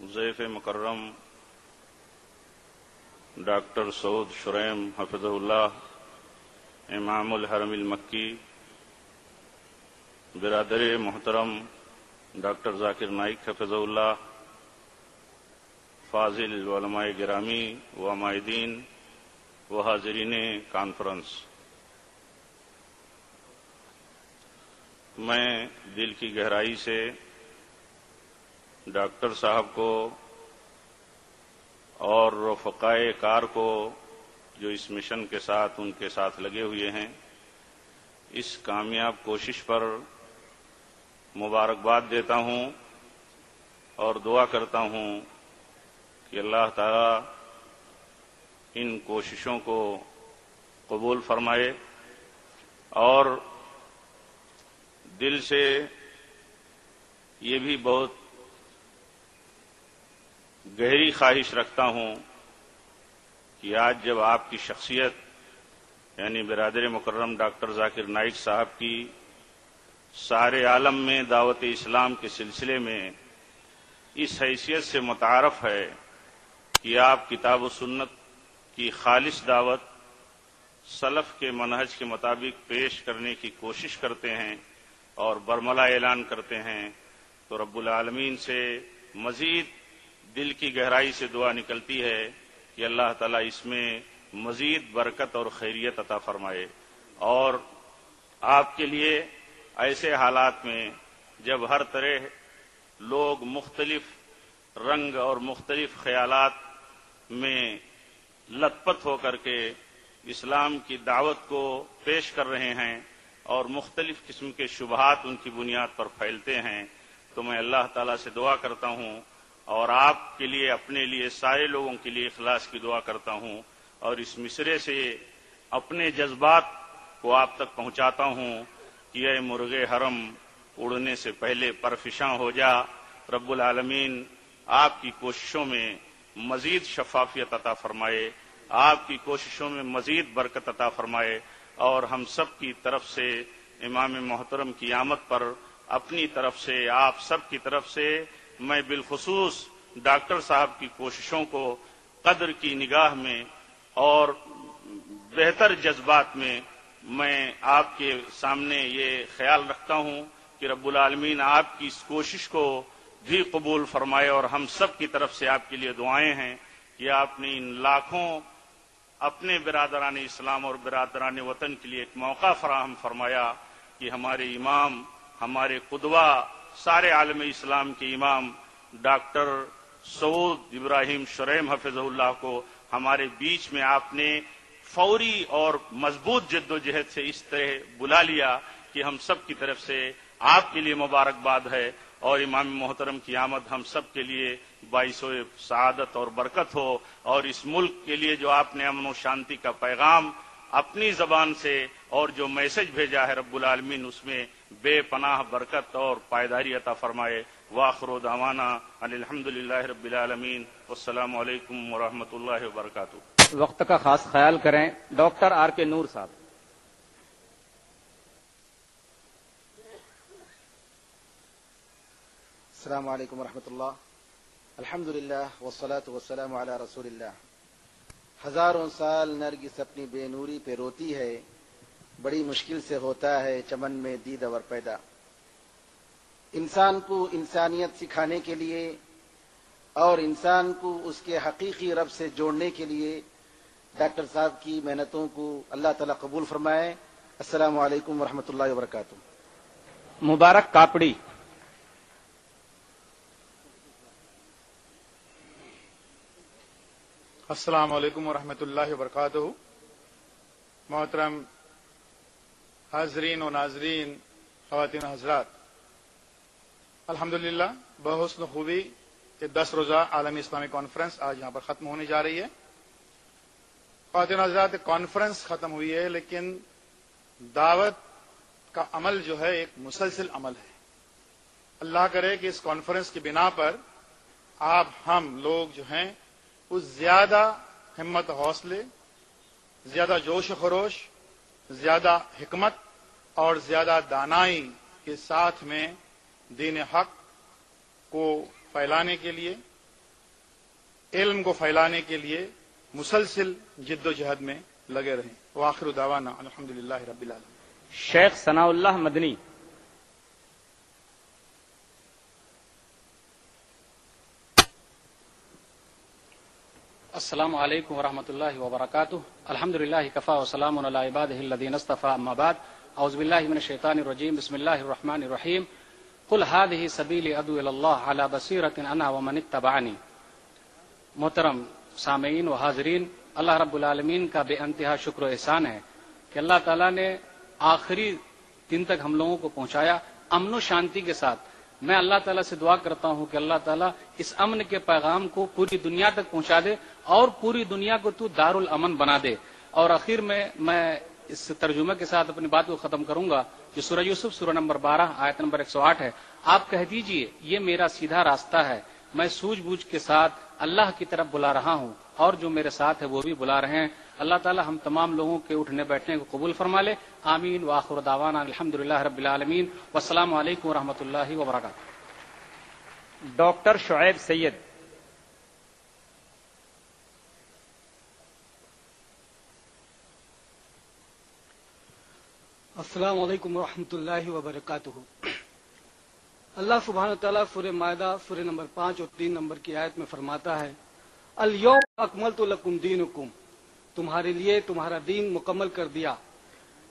ضیف مکرم doctor سعود شریم حفظہ اللہ امام الحرم المکی، برادر محترم doctor Zakir Naik حفظہ اللہ، فاضل علماء گرامی و عمائدین و حاضرین کانفرنس، میں دل کی گہرائی سے ڈاکٹر صاحب کو اور رفقائے کار کو جو اس مشن کے ساتھ ان کے ساتھ لگے ہوئے ہیں، اس کامیاب کوشش پر مبارکباد دیتا ہوں اور دعا کرتا ہوں کہ اللہ تعالی ان کوششوں کو قبول فرمائے، اور دل سے یہ بھی بہت گہری خواہش رکھتا ہوں کہ آج جب آپ کی شخصیت یعنی برادر مکرم ڈاکٹر ذاکر نائک صاحب کی سارے عالم میں دعوت اسلام کے سلسلے میں اس حیثیت سے متعارف ہے کہ آپ کتاب و سنت کی خالص دعوت سلف کے منہج کے مطابق پیش کرنے کی کوشش کرتے ہیں اور برملا اعلان کرتے ہیں، تو رب العالمین سے مزید دل کی گہرائی سے دعا نکلتی ہے کہ اللہ تعالیٰ اس میں مزید برکت اور خیریت عطا فرمائے، اور آپ کے لیے ایسے حالات میں جب ہر طرح لوگ مختلف رنگ اور مختلف خیالات میں لت پت ہو کر کے اسلام کی دعوت کو پیش کر رہے ہیں اور مختلف قسم کے شبہات ان کی بنیاد پر پھیلتے ہیں، تو میں اللہ تعالیٰ سے دعا کرتا ہوں اور آپ کے لیے، اپنے لیے، سارے لوگوں کے لیے اخلاص کی دعا کرتا ہوں، اور اس مصرے سے اپنے جذبات کو آپ تک پہنچاتا ہوں کہ اے مرغے حرم اڑنے سے پہلے پرفشاں ہو جا، رب العالمین آپ کی کوششوں میں مزید شفافیت عطا فرمائے، آپ کی کوششوں میں مزید برکت عطا فرمائے، اور ہم سب کی طرف سے امام محترم کی آمد پر اپنی طرف سے، آپ سب کی طرف سے، میں بالخصوص ڈاکٹر صاحب کی کوششوں کو قدر کی نگاہ میں اور بہتر جذبات میں آپ کے سامنے یہ خیال رکھتا ہوں کہ رب العالمین آپ کی اس کوشش کو بھی قبول فرمائے، اور ہم سب کی طرف سے آپ کے لیے دعائیں ہیں کہ آپ نے ان لاکھوں اپنے برادران اسلام اور برادران وطن کے لیے ایک موقع فراہم فرمایا کہ ہمارے امام، ہمارے قدوہ، سارے عالم اسلام کے امام ڈاکٹر سعود ابراہیم شریم حفظہ اللہ کو ہمارے بیچ میں آپ نے فوری اور مضبوط جد و جہد سے اس طرح بلا لیا کہ ہم سب کی طرف سے آپ کے لیے مبارکباد ہے، اور امام محترم کی آمد ہم سب کے لیے باعث و سعادت اور برکت ہو، اور اس ملک کے لیے جو آپ نے امن و شانتی کا پیغام اپنی زبان سے اور جو میسج بھیجا ہے، رب العالمین اس میں بے پناہ برکت اور پائیداری عطا فرمائے۔ وآخر دعوانا ان الحمدللہ رب العالمین، والسلام علیکم ورحمۃ اللہ وبرکاتہ۔ وقت کا خاص خیال کریں۔ ڈاکٹر آر کے نور صاحب۔ السلام علیکم ورحمۃ اللہ۔ الحمدللہ والصلاة والسلام علی رسول اللہ۔ ہزاروں سال نرگس اپنی بے نوری پہ روتی ہے، بڑی مشکل سے ہوتا ہے چمن میں دیدور پیدا۔ انسان کو انسانیت سکھانے کے لیے اور انسان کو اس کے حقیقی رب سے جوڑنے کے لیے ڈاکٹر صاحب کی محنتوں کو اللہ تعالیٰ قبول فرمائے۔ السلام علیکم ورحمۃ اللہ وبرکاتہ۔ مبارک کاپڑی۔ السلام علیکم ورحمۃ اللہ وبرکاتہ۔ محترم حاضرین و ناظرین، خواتین و حضرات، الحمدللہ بحسن خوبی کہ 10 روزہ عالمی اسلامی کانفرنس آج یہاں پر ختم ہونے جا رہی ہے۔ خواتین و حضرات، کانفرنس ختم ہوئی ہے، لیکن دعوت کا عمل جو ہے ایک مسلسل عمل ہے۔ اللہ کرے کہ اس کانفرنس کی بنا پر آپ ہم لوگ جو ہیں وہ زیادہ ہمت و حوصلے، زیادہ جوش و خروش، زیادہ حکمت اور زیادہ دانائی کے ساتھ میں دین حق کو پھیلانے کے لیے علم کو پھیلانے کے لیے مسلسل جد و جہد میں لگے رہیں. وآخر دعوانا الحمدللہ رب العالمین. شیخ ثناء اللہ مدنی. السلام علیکم ورحمۃ اللہ وبرکاتہ. الحمد للہ کفا وسلام علی عبادہ الذین اصطفى اما بعد. اعوذ باللہ من الشیطان الرجیم. بسم اللہ الرحمن الرحیم. قل هذه سبیلی ادعو الی اللہ علی بصیرۃ انا ومن اتبعنی. محترم سامعین و حاضرین، اللہ رب العالمین کا بے انتہا شکر و احسان ہے کہ اللہ تعالیٰ نے آخری دن تک ہم لوگوں کو پہنچایا امن و شانتی کے ساتھ. میں اللہ تعالیٰ سے دعا کرتا ہوں کہ اللہ تعالیٰ اس امن کے پیغام کو پوری دنیا تک پہنچا دے اور پوری دنیا کو تو دار الامن بنا دے. اور آخر میں اس ترجمے کے ساتھ اپنی بات کو ختم کروں گا جو سورہ یوسف سورہ نمبر 12 آیت نمبر 108 ہے. آپ کہہ دیجئے یہ میرا سیدھا راستہ ہے، میں سوجھ بوجھ کے ساتھ اللہ کی طرف بلا رہا ہوں اور جو میرے ساتھ ہے وہ بھی بلا رہے ہیں. اللہ تعالی ہم تمام لوگوں کے اٹھنے بیٹھنے کو قبول فرما لے. آمین. وآخر دعوانا الحمدللہ رب العالمین. والسلام علیکم ورحمۃ اللہ وبرکاتہ. ڈاکٹر شعیب سید. السلام علیکم ورحمۃ اللہ وبرکاتہ. اللہ سبحانہ تعالیٰ سورہ مائدہ سورہ نمبر 5 اور 3 نمبر کی آیت میں فرماتا ہے الیوم اکملت لکم دینکم، تمہارے لیے تمہارا دین مکمل کر دیا.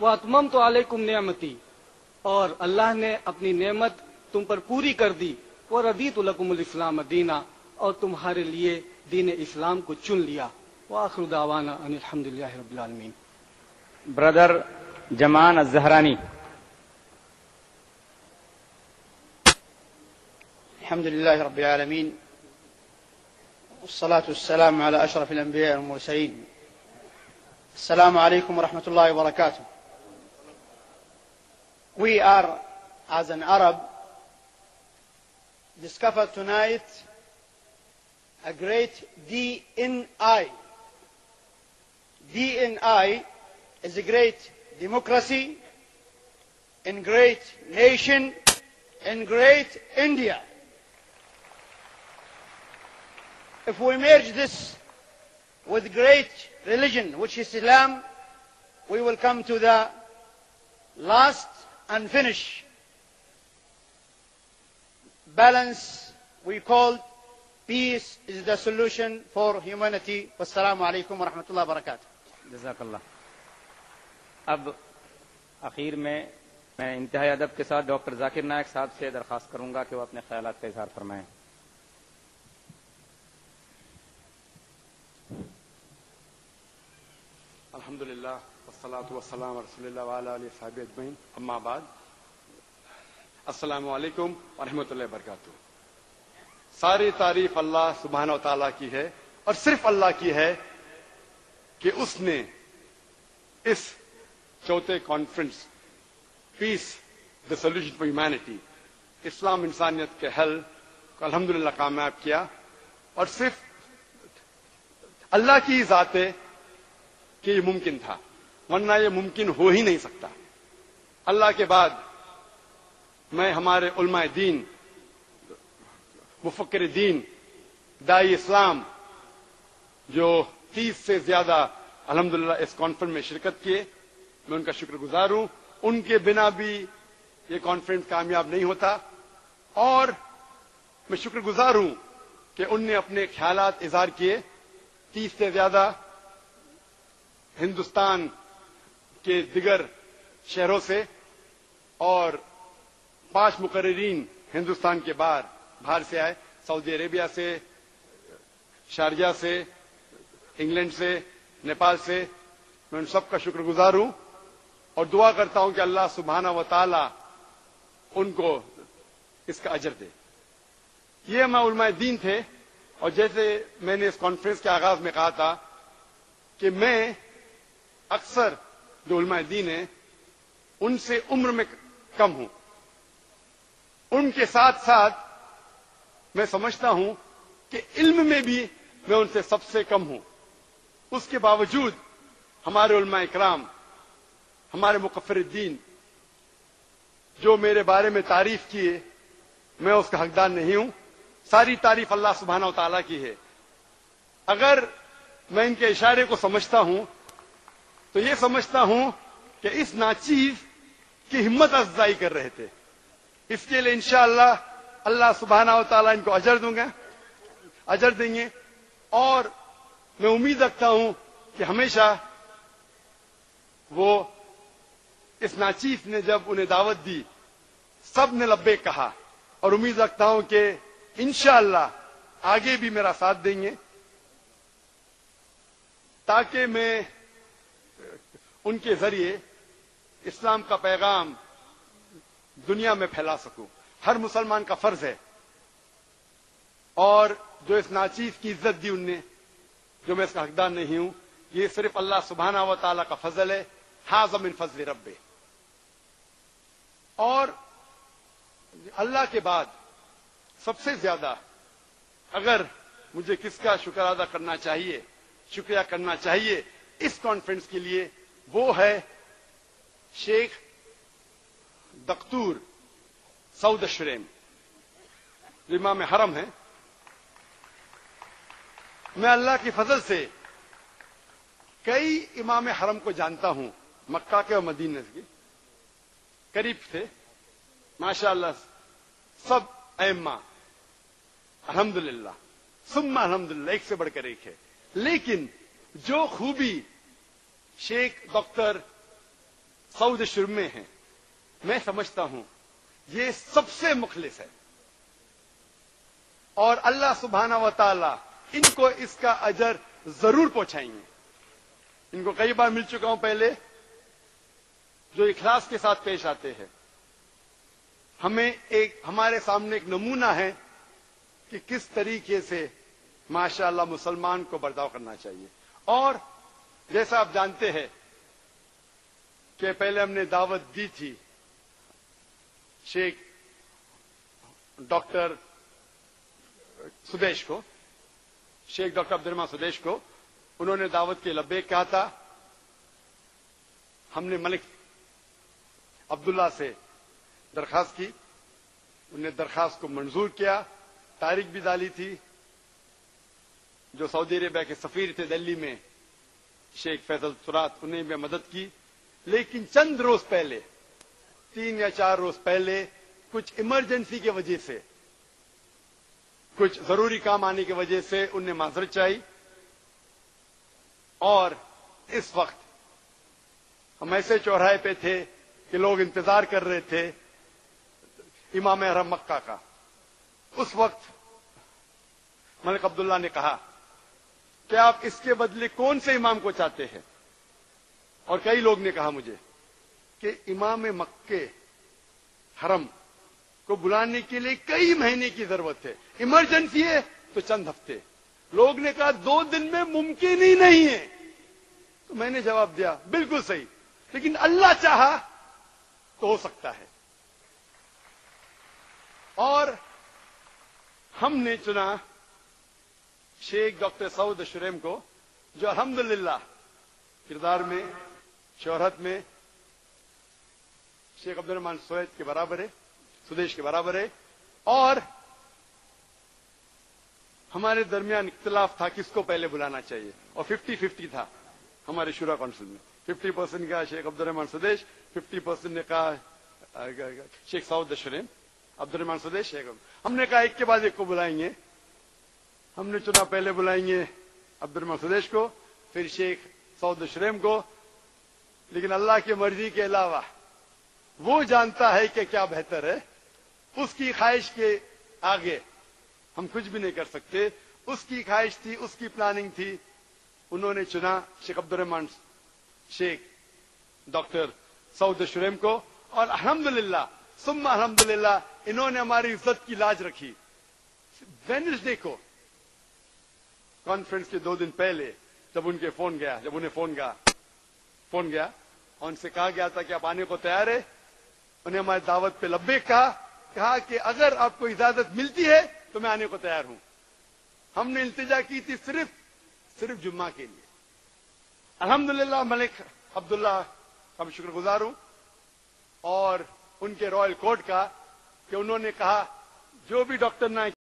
واتممت علیکم نعمتی، اور اللہ نے اپنی نعمت تم پر پوری کر دی. ورضیت لکم الاسلام دینا، اور تمہارے لیے دین اسلام کو چن لیا. وآخر دعوانا ان الحمدللہ رب العالمین. برادر جمان الزہرانی. الحمد لله رب العالمين والصلاة والسلام على أشرف الأنبياء والمرسلين. السلام عليكم ورحمة الله وبركاته. We are, as an Arab, discovered tonight a great DNI. DNI is a great democracy in great nation in great India. If we merge this with great religion, which is Islam, we will come to the last and finish balance we call peace is the solution for humanity. Wassalamu alaikum wa rahmatullahi wa barakatuh. جزاک اللہ. اب اخیر میں انتہائی ادب کے ساتھ doctor Zakir Naik صاحب سے درخواست کروں گا کہ وہ اپنے خیالات کا اظہار فرمائیں. الحمدللہ والصلاة والسلام علی رسول اللہ وعلی آلہ وصحبہ اجمعین. اما بعد، السلام علیکم ورحمۃ اللہ وبرکاتہ. ساری تعریف اللہ سبحانہ و تعالیٰ کی ہے اور صرف اللہ کی ہے کہ اس نے اس چوتھے conference peace the solution for humanity, اسلام انسانیت کے حل کو الحمدللہ کامیاب کیا. اور صرف اللہ کی ذات ہے کہ یہ ممکن تھا، ورنہ یہ ممکن ہو ہی نہیں سکتا. اللہ کے بعد میں ہمارے علماء دین، مفکر دین، داعی اسلام جو 30 سے زیادہ الحمدللہ اس کانفرنس میں شرکت کیے، میں ان کا شکر گزار ہوں. ان کے بنا بھی یہ کانفرنس کامیاب نہیں ہوتا. اور میں شکر گزار ہوں کہ ان نے اپنے خیالات اظہار کیے. 30 سے زیادہ ہندوستان کے دیگر شہروں سے اور 5 مقررین ہندوستان کے باہر سے آئے، سعودی عربیہ سے، شارجہ سے، انگلینڈ سے، نیپال سے. میں ان سب کا شکر گزار ہوں اور دعا کرتا ہوں کہ اللہ سبحانہ و تعالی ان کو اس کا اجر دے. یہ ہمارے علماء دین تھے. اور جیسے میں نے اس کانفرنس کے آغاز میں کہا تھا کہ میں اکثر جو علماء دین ہیں ان سے عمر میں کم ہوں. ان کے ساتھ ساتھ میں سمجھتا ہوں کہ علم میں بھی میں ان سے سب سے کم ہوں. اس کے باوجود ہمارے علماء اکرام، ہمارے مقفر الدین جو میرے بارے میں تعریف کیے، میں اس کا حقدار نہیں ہوں. ساری تعریف اللہ سبحانہ و تعالیٰ کی ہے. اگر میں ان کے اشارے کو سمجھتا ہوں تو یہ سمجھتا ہوں کہ اس ناچیز کی ہمت افزائی کر رہے تھے. اس کے لیے انشاءاللہ اللہ سبحانہ و تعالیٰ ان کو اجر دیں گے. اور میں امید رکھتا ہوں کہ ہمیشہ وہ اس ناچیز نے جب انہیں دعوت دی سب نے لبیک کہا, اور امید رکھتا ہوں کہ انشاءاللہ آگے بھی میرا ساتھ دیں گے تاکہ میں ان کے ذریعے اسلام کا پیغام دنیا میں پھیلا سکوں. ہر مسلمان کا فرض ہے. اور جو اس ناچیز کی عزت دی ان نے, جو میں اس کا حقدار نہیں ہوں, یہ صرف اللہ سبحانہ و تعالیٰ کا فضل ہے. ھذا من فضل ربہ. اور اللہ کے بعد سب سے زیادہ اگر مجھے کس کا شکر ادا کرنا چاہیے, شکریہ کرنا چاہیے اس کانفرنس کے لیے, وہ ہے شیخ دکتور سعود الشریم, جو امام حرم ہے. میں اللہ کے فضل سے کئی امام حرم کو جانتا ہوں, مکہ کے اور مدینہ کے قریب تھے. ماشاءاللہ سب ائمہ الحمدللہ ثم الحمدللہ ایک سے بڑھ کر ایک ہے. لیکن جو خوبی شیخ ڈاکٹر سعود الشریم میں ہے, میں سمجھتا ہوں یہ سب سے مخلص ہے. اور اللہ سبحانہ و تعالی ان کو اس کا اجر ضرور پہنچائیں گے. ان کو کئی بار مل چکا ہوں پہلے, جو اخلاص کے ساتھ پیش آتے ہیں. ہمارے سامنے ایک نمونہ ہے کہ کس طریقے سے ماشاءاللہ مسلمان کو برتاؤ کرنا چاہیے. اور جیسا آپ جانتے ہیں کہ پہلے ہم نے دعوت دی تھی شیخ ڈاکٹر سدیش کو, شیخ ڈاکٹر عبد الرحمان سدیش کو. انہوں نے دعوت کے لبیک کہا تھا. ہم نے ملک عبداللہ سے درخواست کی, انہوں نے درخواست کو منظور کیا. تاریخ بھی ڈالی تھی. جو سعودی عربیہ کے سفیر تھے دلی میں شیخ فیصل سرات, انہیں بھی مدد کی. لیکن چند روز پہلے, 3 یا 4 روز پہلے, کچھ ایمرجنسی کی وجہ سے, کچھ ضروری کام آنے کی وجہ سے انہوں نے معذرت چاہی. اور اس وقت ہم ایسے چوراہے پہ تھے کہ لوگ انتظار کر رہے تھے امام حرم مکہ کا. اس وقت ملک عبداللہ نے کہا کہ آپ اس کے بدلے کون سے امام کو چاہتے ہیں؟ اور کئی لوگ نے کہا مجھے کہ امام مکے حرم کو بلانے کے لیے کئی مہینے کی ضرورت ہے, ایمرجنسی ہے تو چند ہفتے. لوگ نے کہا 2 دن میں ممکن ہی نہیں ہے. تو میں نے جواب دیا بالکل صحیح, لیکن اللہ چاہا تو ہو سکتا ہے. اور ہم نے چنا شیخ ڈاکٹر سعود الشریم کو, جو الحمدللہ کردار میں, شہرت میں شیخ عبد الرحمان سوید کے برابر ہے, سدیش کے برابر ہے. اور ہمارے درمیان اختلاف تھا کس کو پہلے بلانا چاہیے, اور 50-50 تھا ہمارے شورا کونسل میں. 50% کہا شیخ عبد الرحمان سدیش, 50% نے کہا شیخ سعود الشریم, عبد الرحمان سدیش شیخ. ہم نے کہا ایک کے بعد ایک کو بلائیں گے. ہم نے چنا پہلے بلائیں گے عبد الرحمان سدیش کو, پھر شیخ سعود الشریم کو. لیکن اللہ کی مرضی کے علاوہ وہ جانتا ہے کہ کیا بہتر ہے. اس کی خواہش کے آگے ہم کچھ بھی نہیں کر سکتے. اس کی خواہش تھی, اس کی پلاننگ تھی. انہوں نے چنا شیخ عبد الرحمان شیخ ڈاکٹر سعود الشریم کو, اور الحمدللہ ثم الحمدللہ انہوں نے ہماری عزت کی لاج رکھی. وینسڈے کو کانفرنس کے 2 دن پہلے جب انہیں فون گیا اور ان سے کہا گیا تھا کہ آپ آنے کو تیار ہے, انہیں ہماری دعوت پہ لبیک کہا کہ اگر آپ کو اجازت ملتی ہے تو میں آنے کو تیار ہوں. ہم نے التجا کی تھی صرف جمعہ کے لیے. الحمدللہ ملک عبداللہ کا میں شکر گزار ہوں, اور ان کے رائل کورٹ کا کہ انہوں نے کہا جو بھی ڈاکٹر نائک